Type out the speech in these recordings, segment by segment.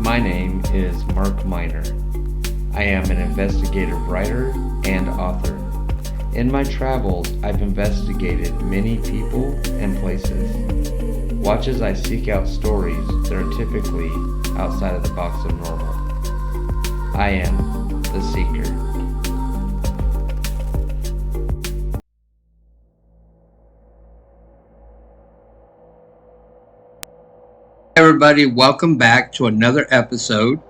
My name is Mark Miner. I am an investigative writer and author. In my travels, I've investigated many people and places. Watch as I seek out stories that are typically outside of the box of normal. I am the Seeker. Everybody, welcome back to another episode.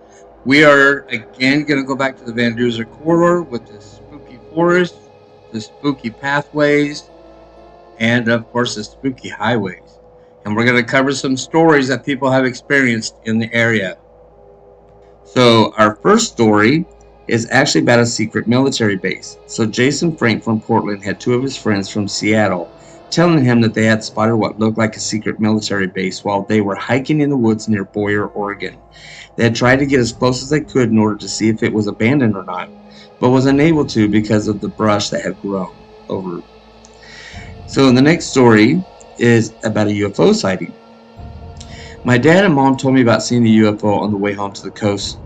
We are again going to go back to the Van Duzer corridor with the spooky forest, the spooky pathways, and of course the spooky highways. And we're going to cover some stories that people have experienced in the area. So our first story is actually about a secret military base. So Jason Frank from Portland had two of his friends from Seattle telling him that they had spotted what looked like a secret military base while they were hiking in the woods near Boyer, Oregon. They had tried to get as close as they could in order to see if it was abandoned or not, but was unable to because of the brush that had grown over. So the next story is about a UFO sighting. My dad and mom told me about seeing the UFO on the way home to the coast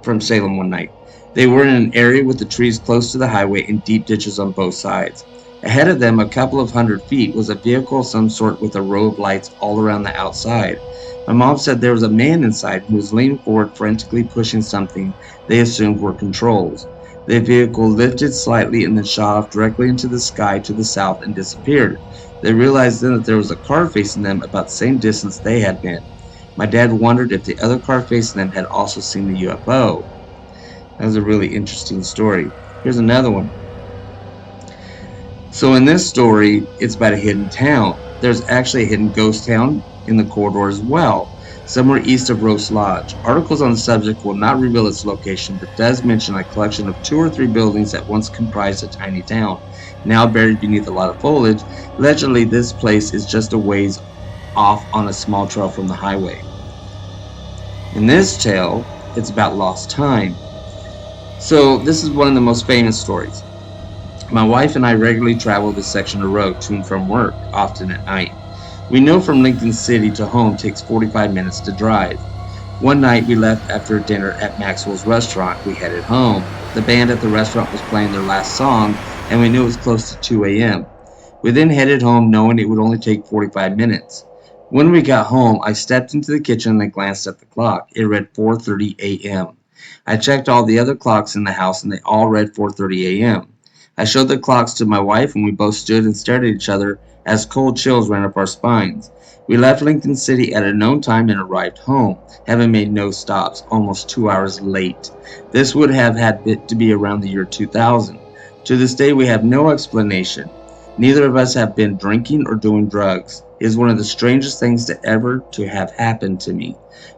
from Salem one night. They were in an area with the trees close to the highway and deep ditches on both sides. Ahead of them, a couple of 100 feet, was a vehicle of some sort with a row of lights all around the outside. My mom said there was a man inside who was leaning forward frantically pushing something they assumed were controls. The vehicle lifted slightly and then shot off directly into the sky to the south and disappeared. They realized then that there was a car facing them about the same distance they had been. My dad wondered if the other car facing them had also seen the UFO. That was a really interesting story. Here's another one. So in this story, it's about a hidden town. There's actually a hidden ghost town in the corridor as well, somewhere east of Rose Lodge. Articles on the subject will not reveal its location, but does mention a collection of 2 or 3 buildings that once comprised a tiny town, now buried beneath a lot of foliage. Allegedly, this place is just a ways off on a small trail from the highway. In this tale, it's about lost time. So this is one of the most famous stories. My wife and I regularly travel this section of road to and from work, often at night. We know from Lincoln City to home takes 45 minutes to drive. One night we left after dinner at Maxwell's restaurant. We headed home. The band at the restaurant was playing their last song, and we knew it was close to 2 a.m. We then headed home knowing it would only take 45 minutes. When we got home, I stepped into the kitchen and glanced at the clock. It read 4:30 a.m. I checked all the other clocks in the house, and they all read 4:30 a.m. I showed the clocks to my wife, and we both stood and stared at each other as cold chills ran up our spines. We left Lincoln City at a known time and arrived home, having made no stops, almost 2 hours late. This would have had to be around the year 2000. To this day, we have no explanation. Neither of us have been drinking or doing drugs. It is one of the strangest things to ever to have happened to me.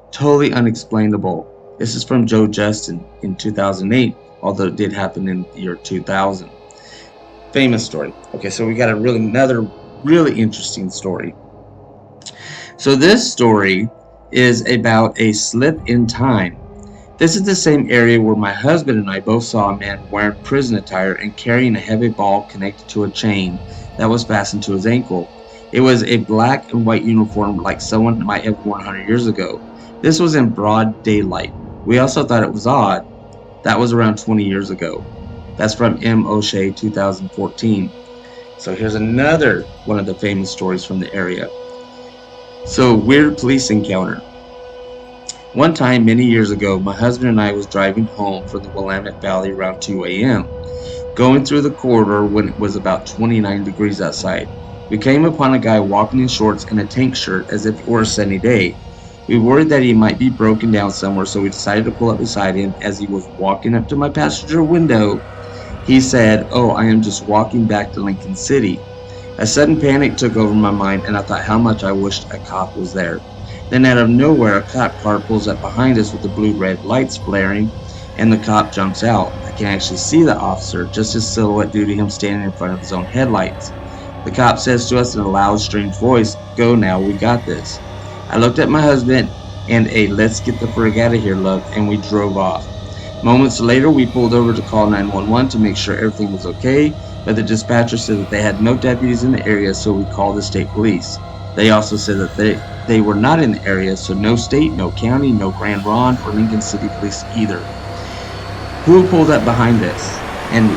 Totally unexplainable. This is from Joe Justin in 2008, although it did happen in the year 2000. Famous story. Okay, so we got another really interesting story. So this story is about a slip in time. This is the same area where my husband and I both saw a man wearing prison attire and carrying a heavy ball connected to a chain that was fastened to his ankle. It was a black and white uniform like someone might have worn 100 years ago. This was in broad daylight. We also thought it was odd. That was around 20 years ago. That's from M. O'Shea, 2014. So here's another one of the famous stories from the area. So, weird police encounter. One time, many years ago, my husband and I was driving home from the Willamette Valley around 2 a.m., going through the corridor when it was about 29 degrees outside. We came upon a guy walking in shorts and a tank shirt as if it were a sunny day. We worried that he might be broken down somewhere, so we decided to pull up beside him. As he was walking up to my passenger window, he said, "Oh, I am just walking back to Lincoln City." A sudden panic took over my mind, and I thought how much I wished a cop was there. Then out of nowhere, a cop car pulls up behind us with the blue-red lights flaring, and the cop jumps out. I can actually see the officer, just his silhouette due to him standing in front of his own headlights. The cop says to us in a loud, strange voice, "Go now, we got this." I looked at my husband and a "let's get the frig out of here" look, and we drove off. Moments later, we pulled over to call 911 to make sure everything was okay, but the dispatcher said that they had no deputies in the area, so we called the state police. They also said that they were not in the area, so no state, no county, no Grand Ronde, or Lincoln City Police either. Who pulled up behind this? And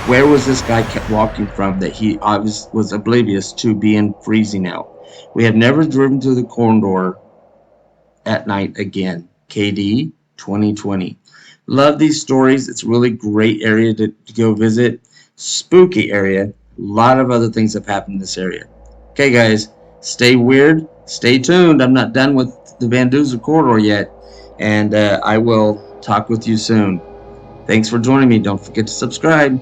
where was this guy kept walking from that he obviously was oblivious to being freezing out? We have never driven through the corridor at night again. KD 2020. Love these stories. It's a really great area to go visit. Spooky area. A lot of other things have happened in this area. Okay, guys, stay weird. Stay tuned. I'm not done with the Van Duzer corridor yet, and I will talk with you soon. Thanks for joining me. Don't forget to subscribe.